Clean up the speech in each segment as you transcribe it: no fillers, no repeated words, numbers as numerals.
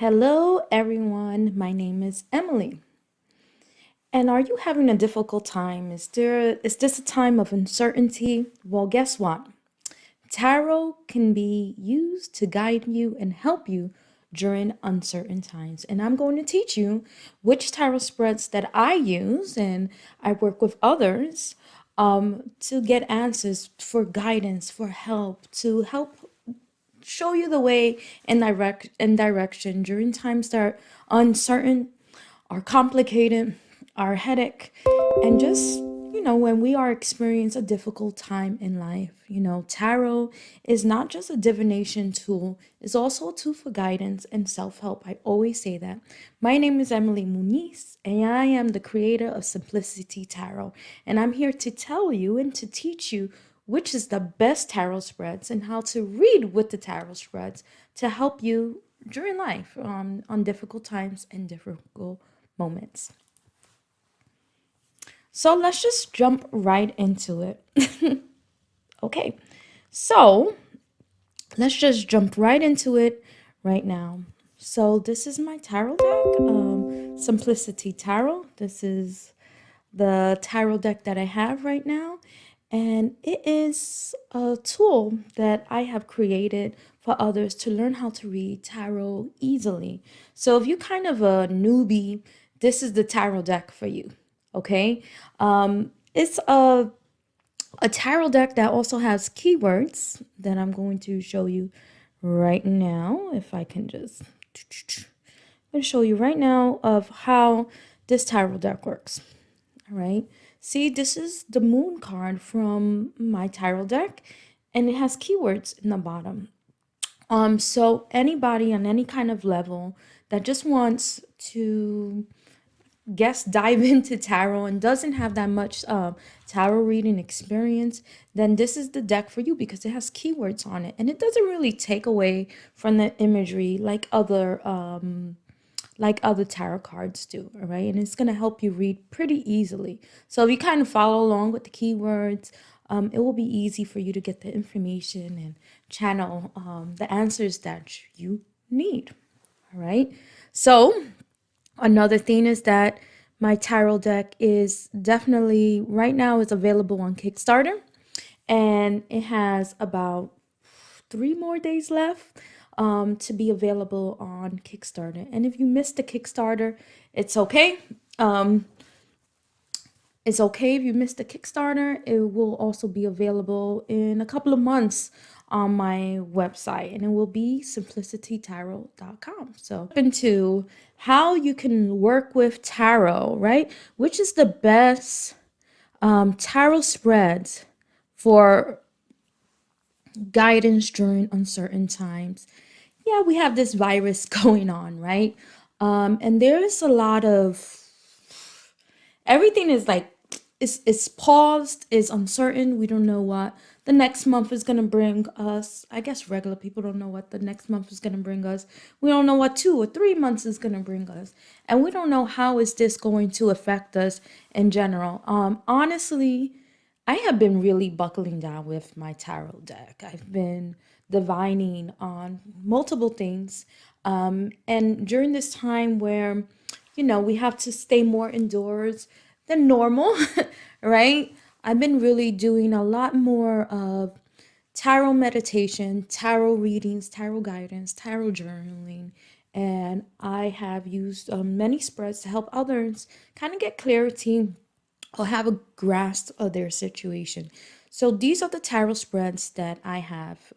Hello, everyone. My name is Emily. And are you having a difficult time? Is this a time of uncertainty? Well, guess what? Tarot can be used to guide you and help you during uncertain times. And I'm going to teach you which tarot spreads that I use and I work with others to get answers, for guidance, for help, to help show you the way and direction during times that are uncertain, are complicated, are headache, and just when we are experiencing a difficult time in life. Tarot is not just a divination tool; it's also a tool for guidance and self-help. I always say that. My name is Emilie Muniz, and I am the creator of Simplicity Tarot, and I'm here to tell you and to teach you which is the best tarot spreads and how to read with the tarot spreads to help you during life on difficult times and difficult moments. So let's just jump right into it. Okay, so let's just jump right into it right now. So this is my tarot deck, Simplicity Tarot. This is the tarot deck that I have right now. And it is a tool that I have created for others to learn how to read tarot easily. So if you're kind of a newbie, this is the tarot deck for you. Okay. It's a tarot deck that also has keywords that I'm going to show you right now. If I can just, I'm going to show you right now of how this tarot deck works. All right. See, this is the moon card from my tarot deck, and it has keywords in the bottom. So anybody on any kind of level that just wants to dive into tarot and doesn't have that much tarot reading experience, then this is the deck for you because it has keywords on it, and it doesn't really take away from the imagery like other tarot cards do, all right? And it's going to help you read pretty easily. So if you kind of follow along with the keywords, it will be easy for you to get the information and channel the answers that you need, all right? So another thing is that my tarot deck is definitely right now is available on Kickstarter, and it has about 3 more days left to be available on Kickstarter. And if you missed the Kickstarter, it's okay. It's okay if you missed the Kickstarter. It will also be available in a couple of months on my website, and it will be simplicitytarot.com. So into how you can work with tarot, right? Which is the best tarot spreads for guidance during uncertain times. Yeah, we have this virus going on, right? And there is a lot of everything is like it's paused, is uncertain. We don't know what the next month is gonna bring us. I guess regular people don't know what the next month is gonna bring us. We don't know what 2 or 3 months is gonna bring us, and we don't know how is this going to affect us in general. Honestly, I have been really buckling down with my tarot deck. I've been divining on multiple things. And during this time where, we have to stay more indoors than normal, right? I've been really doing a lot more of tarot meditation, tarot readings, tarot guidance, tarot journaling. And I have used many spreads to help others kind of get clarity or have a grasp of their situation. So these are the tarot spreads that I have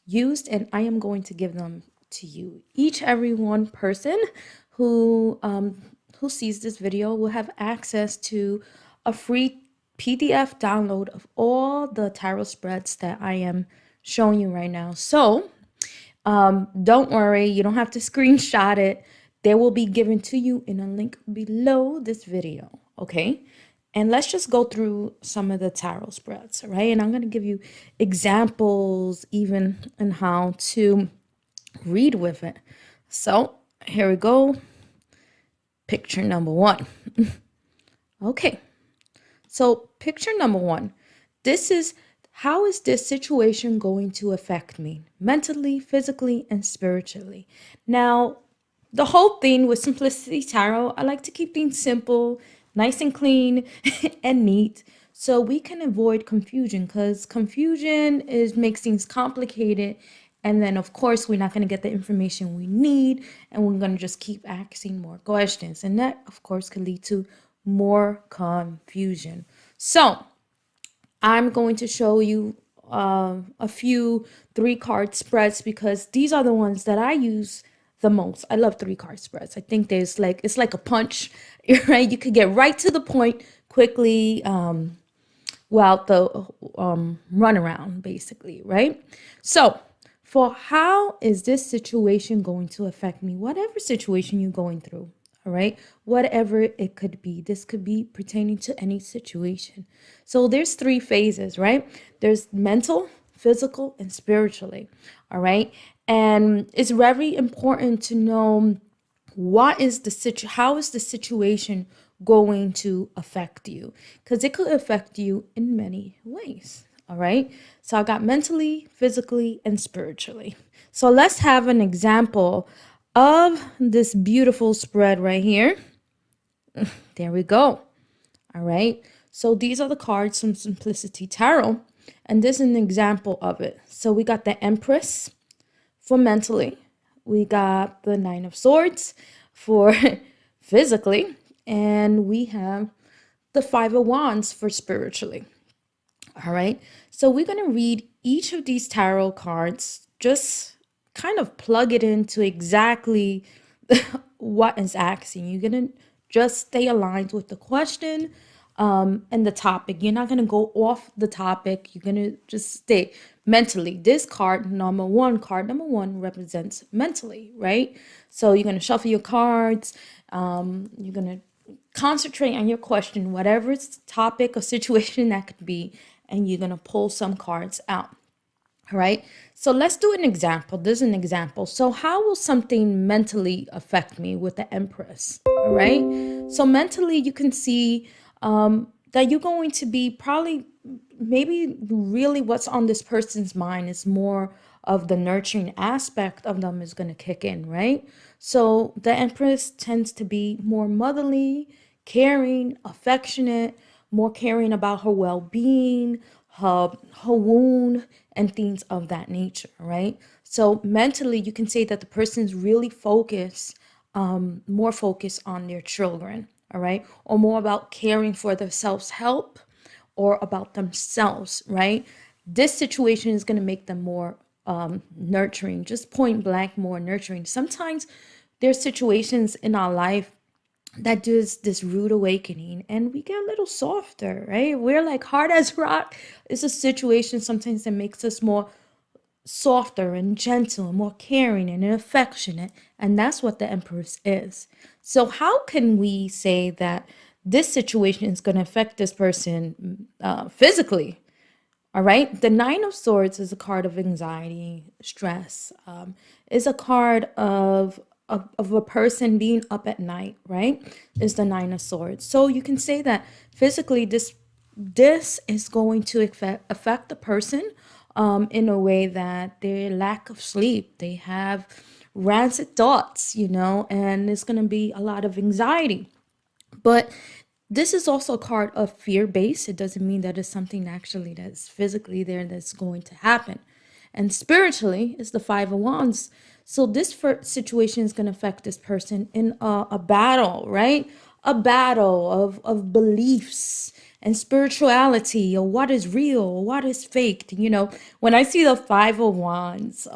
used, and I am going to give them to you. Every one person who sees this video will have access to a free PDF download of all the tarot spreads that I am showing you right now. So don't worry, you don't have to screenshot it. They will be given to you in a link below this video, okay? And let's just go through some of the tarot spreads, right? And I'm going to give you examples even on how to read with it. So here we go. Picture number one. Okay. So picture number one. This is how is this situation going to affect me mentally, physically, and spiritually? Now, The whole thing with Simplicity Tarot, I like to keep things simple, nice and clean, and neat, so we can avoid confusion, because confusion is makes things complicated, and then of course we're not going to get the information we need, and we're going to just keep asking more questions, and that of course could lead to more confusion. So I'm going to show you a few three card spreads, because these are the ones that I use the most. I love three card spreads. I think there's like, it's like a punch, right? You could get right to the point quickly, without the runaround, basically, right? So, for how is this situation going to affect me? Whatever situation you're going through, all right? Whatever it could be. This could be pertaining to any situation. So, there's three phases, right? There's mental, physical, and spiritually, all right? And it's very important to know how is the situation going to affect you, because it could affect you in many ways. All right, so I got mentally, physically, and spiritually. So let's have an example of this beautiful spread right here. There we go. All right, so these are the cards from Simplicity Tarot, and this is an example of it. So we got the Empress for mentally, we got the Nine of Swords for physically, and we have the Five of Wands for spiritually. All right, so we're going to read each of these tarot cards, just kind of plug it into exactly what is asking. You're going to just stay aligned with the question and the topic. You're not going to go off the topic. You're going to just stay mentally. This card number one represents mentally, right? So you're going to shuffle your cards. You're going to concentrate on your question, whatever topic or situation that could be, and you're going to pull some cards out. All right. So let's do an example. This is an example. So, how will something mentally affect me with the Empress? All right. So, mentally, you can see that you're going to be probably, maybe really what's on this person's mind is more of the nurturing aspect of them is going to kick in, right? So, the Empress tends to be more motherly, caring, affectionate, more caring about her well-being, her wound, and things of that nature, right? So mentally, you can say that the person's really focused, more focused on their children, all right, or more about caring for their self-help or about themselves, right? This situation is going to make them more nurturing, just point blank, more nurturing. Sometimes there's situations in our life that does this rude awakening and we get a little softer, right? We're like hard as rock. It's a situation sometimes that makes us more softer and gentle and more caring and affectionate, and that's what the Empress is. So how can we say that this situation is going to affect this person physically? All right. The Nine of Swords is a card of anxiety, stress, is a card of a person being up at night, right? Is the Nine of Swords. So you can say that physically this is going to affect the person in a way that they lack of sleep. They have rancid thoughts, and it's going to be a lot of anxiety. But this is also a card of fear based. It doesn't mean that it's something actually that's physically there that's going to happen. And spiritually, it's the Five of Wands. So this situation is going to affect this person in a battle, right? A battle of beliefs and spirituality, or what is real, or what is faked. When I see the Five of Wands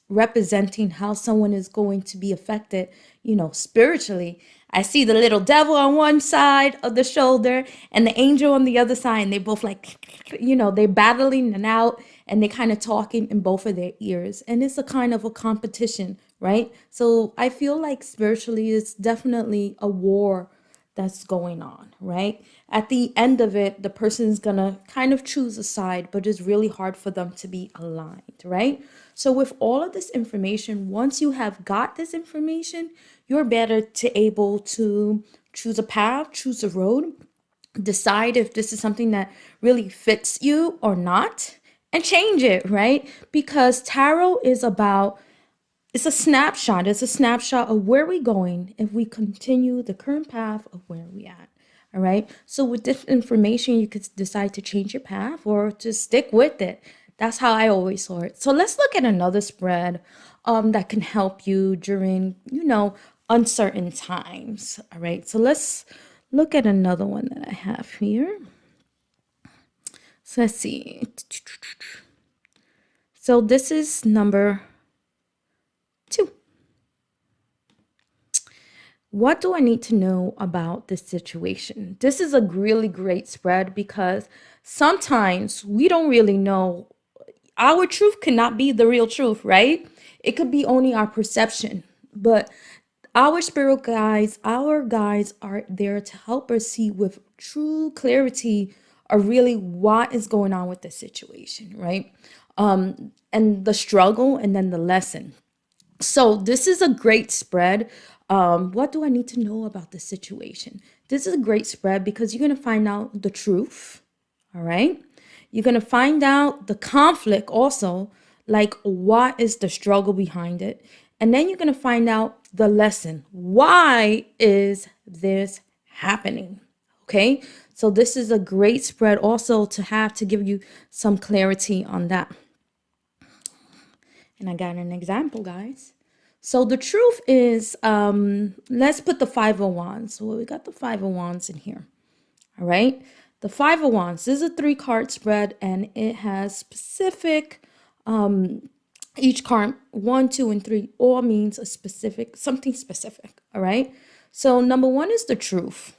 representing how someone is going to be affected, spiritually, I see the little devil on one side of the shoulder and the angel on the other side, and they both like, they're battling and out, and they kind of talking in both of their ears. And it's a kind of a competition, right? So I feel like spiritually it's definitely a war that's going on, right? At the end of it, the person's gonna kind of choose a side, but it's really hard for them to be aligned, right? So with all of this information, once you have got this information, you're better to able to choose a path, choose a road, decide if this is something that really fits you or not, and change it, right? Because tarot is about it's a snapshot. It's a snapshot of where we're going if we continue the current path of where we at. All right. So with this information, you could decide to change your path or to stick with it. That's how I always saw it. So let's look at another spread that can help you during, uncertain times. All right. So let's look at another one that I have here. So let's see. So this is number 2. What do I need to know about this situation? This is a really great spread because sometimes we don't really know. Our truth cannot be the real truth, right? It could be only our perception. But our spirit guides, our guides are there to help us see with true clarity of really what is going on with the situation, right? And the struggle and then the lesson. So this is a great spread. What do I need to know about the situation? This is a great spread because you're going to find out the truth. All right. You're going to find out the conflict also, like what is the struggle behind it. And then you're going to find out the lesson. Why is this happening? Okay. So this is a great spread also to have to give you some clarity on that. And I got an example, guys. So the truth is, let's put the Five of Wands. So we got the Five of Wands in here. All right. The Five of Wands, this is a 3-card spread and it has specific, each card, 1, 2, and 3, all means a specific, something specific. All right. So number 1 is the truth.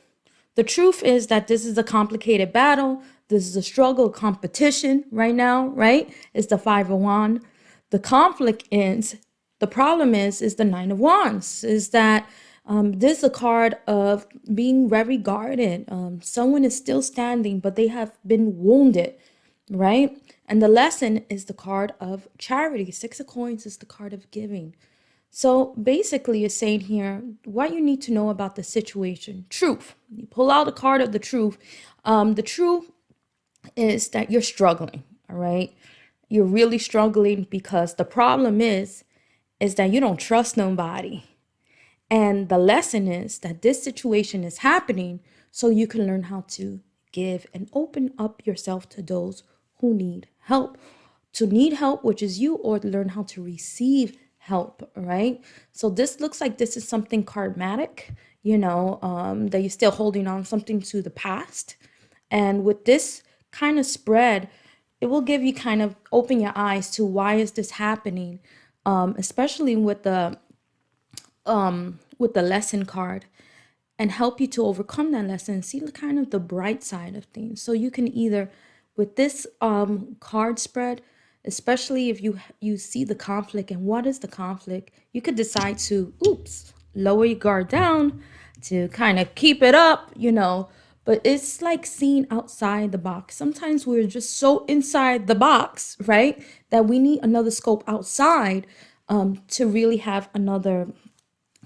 The truth is that this is a complicated battle. This is a struggle, competition right now, right? It's the Five of Wands. The conflict ends. The problem is the Nine of Wands. Is that this is a card of being very guarded. Someone is still standing, but they have been wounded, right? And the lesson is the card of charity. 6 of Coins is the card of giving. So basically, it's saying here what you need to know about the situation. Truth. You pull out a card of the truth. The truth is that you're struggling, all right? You're really struggling because the problem is that you don't trust nobody. And the lesson is that this situation is happening so you can learn how to give and open up yourself to those who need help. To need help, which is you, or to learn how to receive help, right? So this looks like this is something karmatic, that you're still holding on something to the past. And with this kind of spread, it will give you kind of open your eyes to why is this happening, especially with the lesson card, and help you to overcome that lesson, see the kind of the bright side of things. So you can either, with this card spread, especially if you see the conflict and what is the conflict, you could decide to lower your guard down to kind of keep it up, but it's like seeing outside the box. Sometimes we're just so inside the box, right, that we need another scope outside to really have another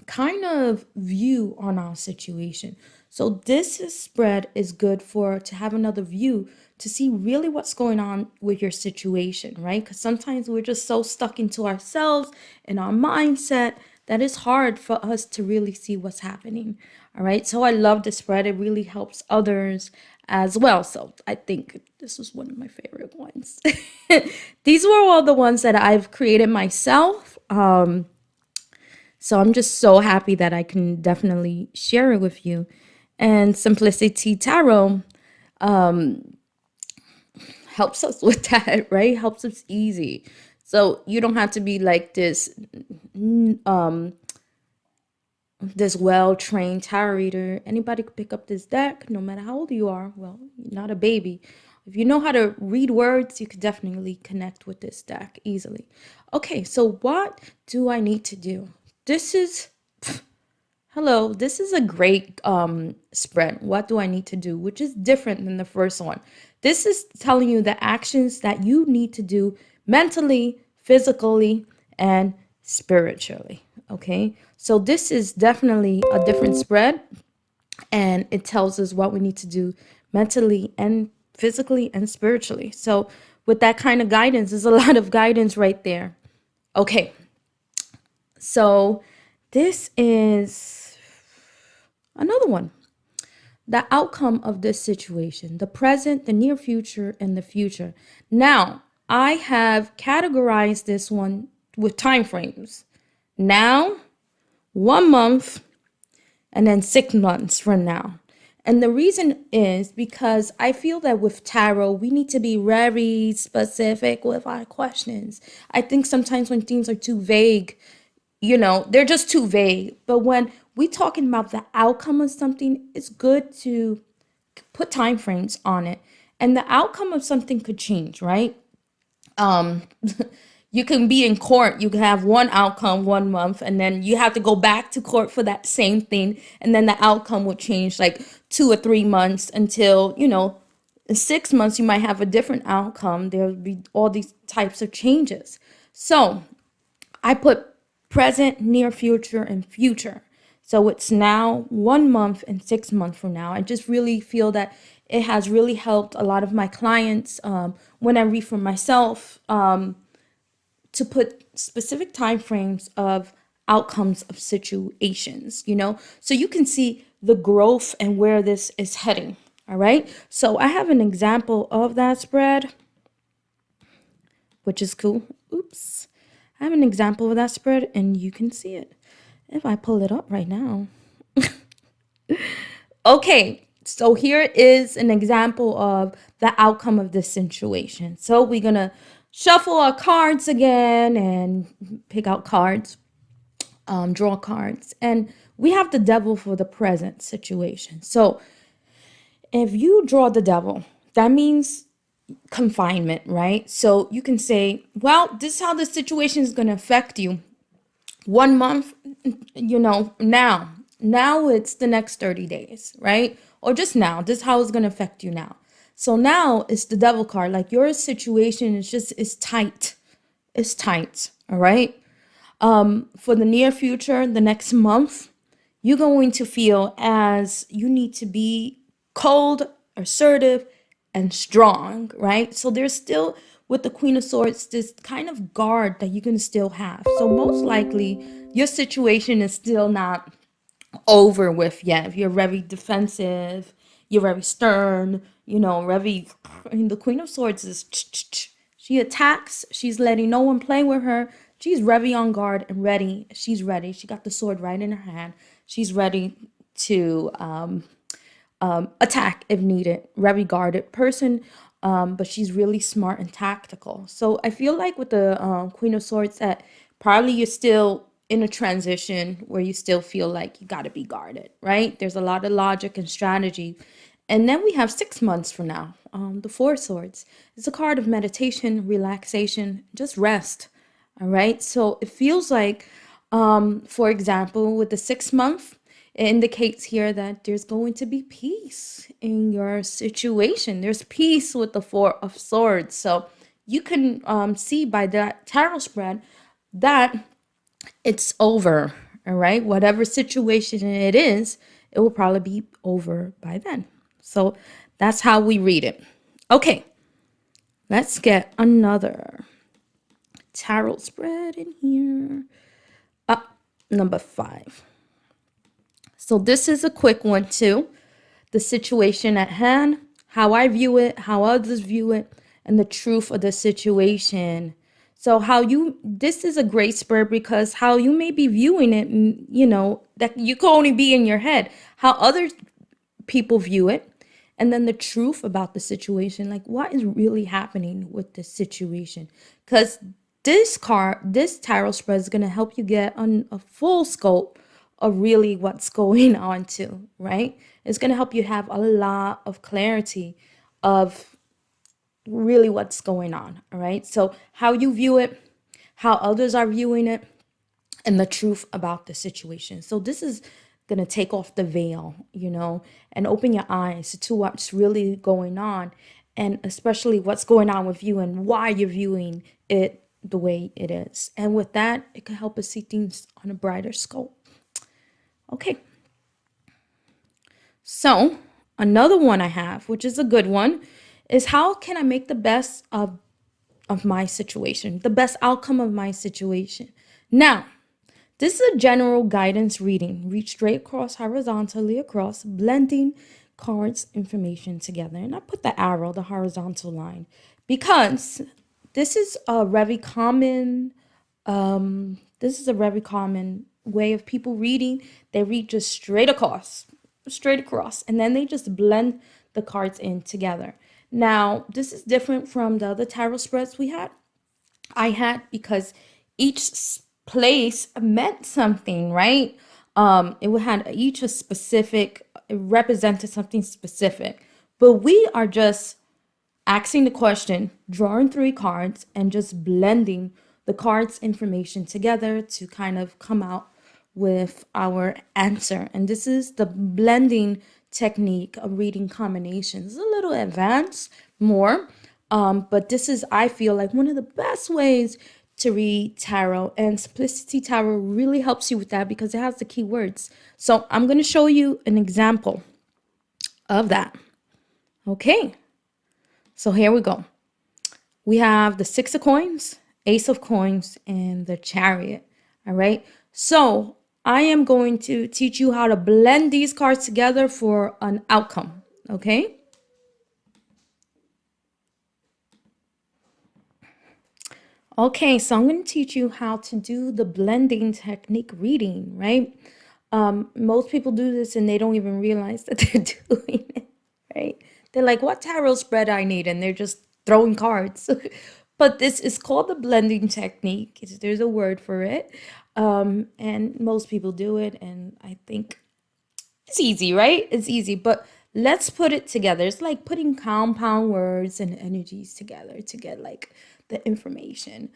kind of view on our situation. So this spread is good for to have another view to see really what's going on with your situation, right? Because sometimes we're just so stuck into ourselves and our mindset that it's hard for us to really see what's happening. All right. So I love this spread. It really helps others as well. So I think this was one of my favorite ones. These were all the ones that I've created myself. So I'm just so happy that I can definitely share it with you. And Simplicity Tarot helps us with that, right? Helps us easy. So you don't have to be like this well-trained tarot reader. Anybody could pick up this deck, no matter how old you are. Well, you're not a baby. If you know how to read words, you could definitely connect with this deck easily. Okay, so what do I need to do? This is a great spread. What do I need to do? Which is different than the first one. This is telling you the actions that you need to do mentally, physically, and spiritually. Okay, so this is definitely a different spread, and it tells us what we need to do mentally and physically and spiritually. So with that kind of guidance, there's a lot of guidance right there. Okay, So this is another one. The outcome of this situation, the present, the near future, and the future. Now, I have categorized this one with time frames. Now, 1 month, and then 6 months from now. And the reason is because I feel that with tarot, we need to be very specific with our questions. I think sometimes when things are too vague, they're just too vague. But when we talking about the outcome of something, it's good to put time frames on it. And the outcome of something could change, right? um you can be in court, you can have one outcome 1 month, and then you have to go back to court for that same thing, and then the outcome will change like 2 or 3 months until in 6 months you might have a different outcome. There'll be all these types of changes. So I put present, near future, and future. So it's now 1 month and 6 months from now. I just really feel that it has really helped a lot of my clients when I read for myself, to put specific time frames of outcomes of situations, so you can see the growth and where this is heading. All right. So I have an example of that spread, which is cool. Oops. I have an example of that spread and you can see it if I pull it up right now. Okay, so here is an example of the outcome of this situation. So we're going to shuffle our cards again and pick out cards, draw cards. And we have the devil for the present situation. So if you draw the devil, that means confinement, right? So you can say, well, this is how the situation is going to affect you. 1 month, now it's the next 30 days, right? Or just now, this is how it's going to affect you now. So now it's the devil card. Like your situation is tight. It's tight. All right. For the near future, the next month, you're going to feel as you need to be cold, assertive, and strong, right? So there's still, with the Queen of Swords, this kind of guard that you can still have. So most likely your situation is still not over with yet. If you're very defensive, you're very stern, the Queen of Swords is, she attacks, she's letting no one play with her. She's very on guard and ready. She's ready. She got the sword right in her hand. She's ready to attack if needed. Very guarded person, but she's really smart and tactical. So I feel like with the Queen of Swords that probably you're still in a transition where you still feel like you got to be guarded, right? There's a lot of logic and strategy. And then we have 6 months from now, the Four Swords. It's a card of meditation, relaxation, just rest. All right. So it feels like, for example, with the 6 month, it indicates here that there's going to be peace in your situation. There's peace with the Four of Swords. So you can see by that tarot spread that it's over. All right. Whatever situation it is, it will probably be over by then. So that's how we read it. Okay. Let's get another tarot spread in here. Number 5. So this is a quick one too. The situation at hand, how I view it, how others view it, and the truth of the situation. So this is a great spread because how you may be viewing it, that you can only be in your head, how other people view it, and then the truth about the situation, like what is really happening with the situation. Because this tarot spread is going to help you get on a full scope of really what's going on too, right? It's going to help you have a lot of clarity of really what's going on, all right? So how you view it, how others are viewing it, and the truth about the situation. So this is going to take off the veil, and open your eyes to what's really going on, and especially what's going on with you and why you're viewing it the way it is. And with that, it can help us see things on a brighter scope. Okay. So another one I have, which is a good one, is how can I make the best of my situation, the best outcome of my situation? Now, This is a general guidance reading. Read straight across, horizontally across, blending cards information together. And I put the arrow, the horizontal line, because this is a very common way of people reading. They read just straight across, and then they just blend the cards in together. Now, this is different from the other tarot spreads I had, because each place meant something, right? It would had each a specific, it represented something specific. But we are just asking the question, drawing three cards, and just blending the cards information together to kind of come out with our answer. And this is the blending technique of reading combinations. It's a little advanced, more, but this is, I feel like, one of the best ways to read tarot, and Simplicity Tarot really helps you with that because it has the keywords. So I'm going to show you an example of that. Okay, so here we go. We have the Six of Coins, Ace of Coins, and the Chariot. All right, so I am going to teach you how to blend these cards together for an outcome. Okay. Okay, so I'm going to teach you how to do the blending technique reading, right? Most people do this and they don't even realize that they're doing it, right? They're like, what tarot spread I need? And they're just throwing cards. But this is called the blending technique. There's a word for it. And most people do it. And I think it's easy, right? It's easy, but let's put it together. It's like putting compound words and energies together to get like the information.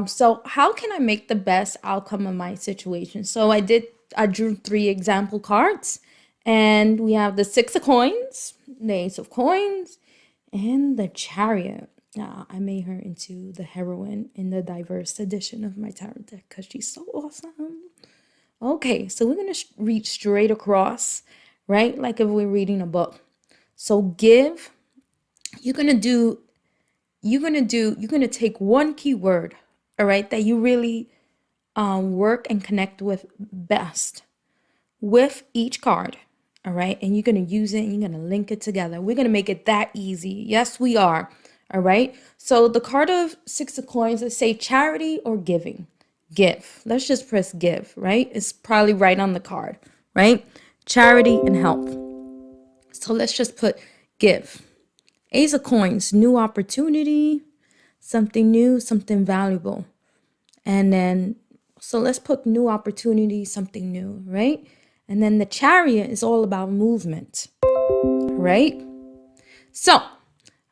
So how can I make the best outcome of my situation? So I drew three example cards, and we have the Six of Coins, the Ace of Coins, and the Chariot. I made her into the heroine in the diverse edition of my tarot deck because she's so awesome. Okay, so we're going to read straight across, right? Like if we're reading a book. So give, you're going to do, you're going to take one keyword, all right, that you really work and connect with best with each card, all right? And you're going to use it and you're going to link it together. We're going to make it that easy. Yes, we are. All right. So the card of Six of Coins, let's say charity or giving. Give. Let's just press give, right? It's probably right on the card, right? Charity and help. So let's just put give. Ace of Coins, new opportunity, something new, something valuable. And then, so let's put new opportunity, something new, right? And then the Chariot is all about movement, right? So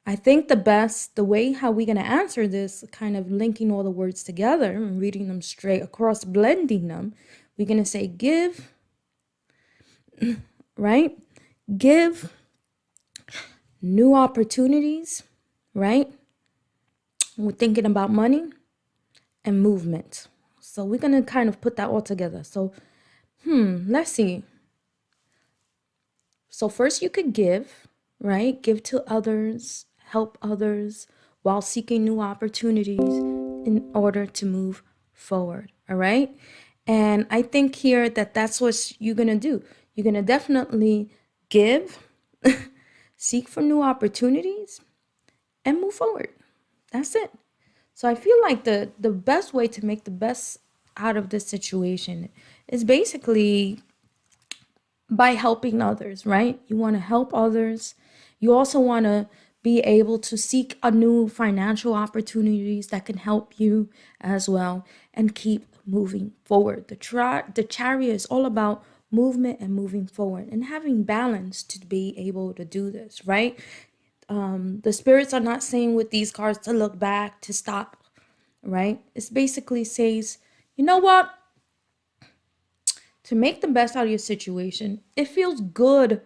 I think the way how we're going to answer this, kind of linking all the words together and reading them straight across, blending them, we're going to say give, right? Give new opportunities, right? We're thinking about money and movement. So we're going to kind of put that all together. So, let's see. So first you could give, right? Give to others, help others while seeking new opportunities in order to move forward, all right? And I think here that that's what you're going to do. You're going to definitely give, seek for new opportunities, and move forward. That's it. So I feel like the best way to make the best out of this situation is basically by helping others, right? You want to help others. You also want to be able to seek a new financial opportunities that can help you as well and keep moving forward. The chariot is all about movement and moving forward and having balance to be able to do this, right? The spirits are not saying with these cards to look back, to stop, right? It's basically says, you know what? To make the best out of your situation, it feels good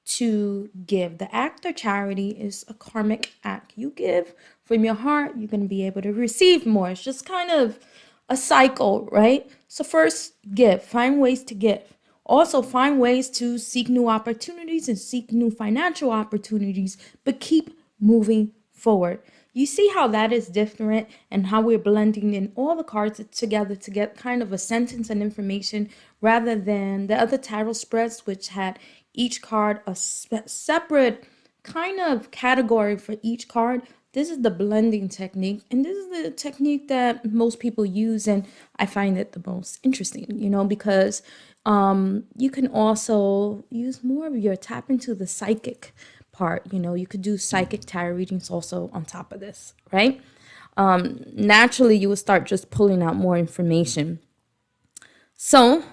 to give. The act of charity is a karmic act. You give from your heart, you're going to be able to receive more. It's just kind of a cycle, right? So first, give. Find ways to give. Also, find ways to seek new opportunities and seek new financial opportunities, but keep moving forward. You see how that is different and how we're blending in all the cards together to get kind of a sentence and information rather than the other tarot spreads, which had each card a separate kind of category for each card. This is the blending technique, and this is the technique that most people use, and I find it the most interesting, because you can also use more of your tap into the psychic part. You could do psychic tarot readings also on top of this, right? Naturally, you will start just pulling out more information. So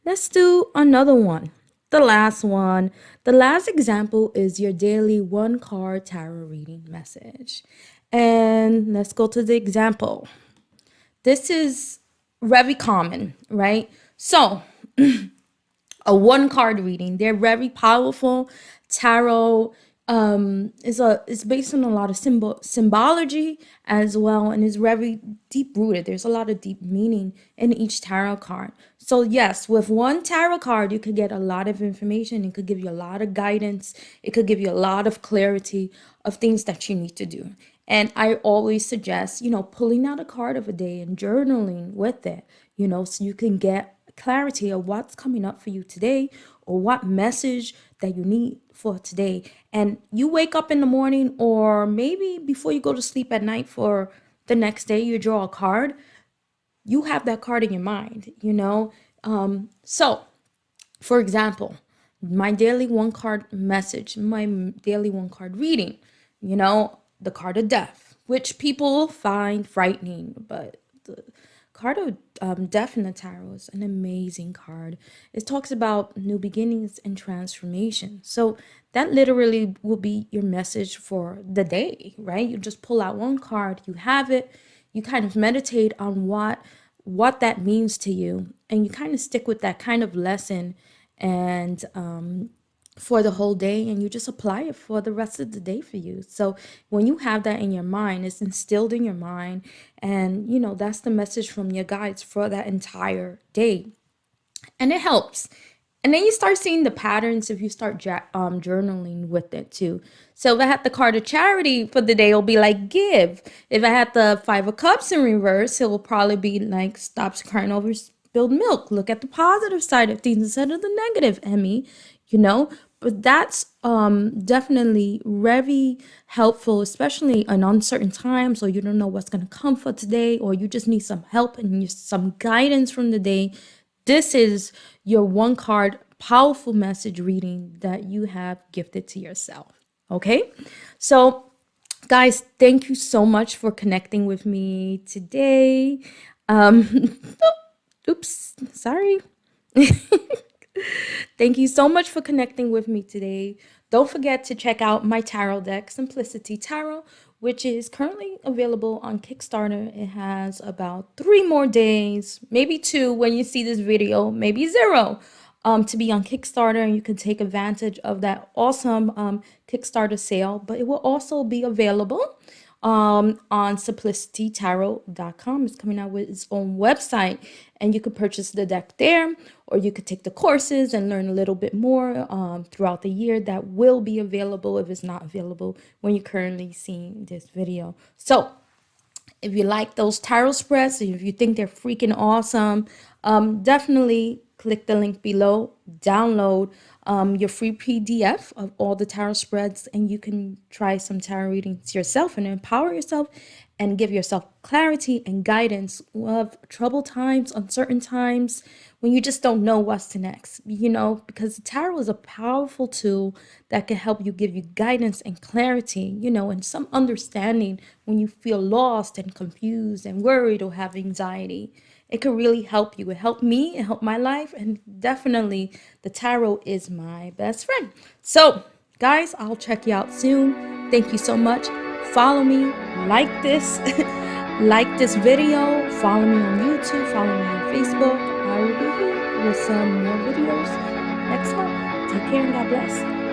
let's do another one. The last one. The last example is your daily one card tarot reading message. And let's go to the example. This is very common, right? So, a one card reading, they're very powerful. Tarot is based on a lot of symbology as well, and is very deep rooted. There's a lot of deep meaning in each tarot card. So yes, with one tarot card you could get a lot of information. It could give you a lot of guidance. It could give you a lot of clarity of things that you need to do. And I always suggest, pulling out a card of a day and journaling with it, so you can get clarity of what's coming up for you today, or what message that you need for today. And you wake up in the morning, or maybe before you go to sleep at night for the next day, you draw a card. You have that card in your mind, So, for example, my daily one card message, my daily one card reading, the card of death, which people find frightening, but the card of death in the tarot is an amazing card. It talks about new beginnings and transformation. So that literally will be your message for the day, right? You just pull out one card, you have it, you kind of meditate on what that means to you, and you kind of stick with that kind of lesson and for the whole day, and you just apply it for the rest of the day for you. So when you have that in your mind, it's instilled in your mind, and that's the message from your guides for that entire day, and it helps. And then you start seeing the patterns if you start journaling with it too. So if I had the card of charity for the day, it'll be like give. If I had the Five of Cups in reverse, it will probably be like stops crying over spilled milk. Look at the positive side of things instead of the negative, Emmy. But that's definitely very helpful, especially in uncertain times, or you don't know what's going to come for today, or you just need some help and some guidance from the day. This is your one card powerful message reading that you have gifted to yourself. Okay? So, guys, thank you so much for connecting with me today. Oops, sorry. Thank you so much for connecting with me today. Don't forget to check out my tarot deck, Simplicity Tarot, which is currently available on Kickstarter. It has about 3 more days, maybe 2 when you see this video, maybe 0, to be on Kickstarter, and you can take advantage of that awesome Kickstarter sale. But it will also be available on simplicitytarot.com. It's coming out with its own website, and you could purchase the deck there, or you could take the courses and learn a little bit more throughout the year. That will be available if it's not available when you're currently seeing this video. So if you like those tarot spreads, if you think they're freaking awesome, definitely click the link below, download your free PDF of all the tarot spreads, and you can try some tarot readings yourself and empower yourself and give yourself clarity and guidance of troubled times, uncertain times, when you just don't know what's next, because the tarot is a powerful tool that can help you, give you guidance and clarity, and some understanding when you feel lost and confused and worried or have anxiety. It could really help you. It helped me, it helped my life, and definitely the tarot is my best friend. So, guys, I'll check you out soon. Thank you so much. Follow me, like this, like this video, follow me on YouTube, follow me on Facebook. I will be here with some more videos next month. Take care and God bless.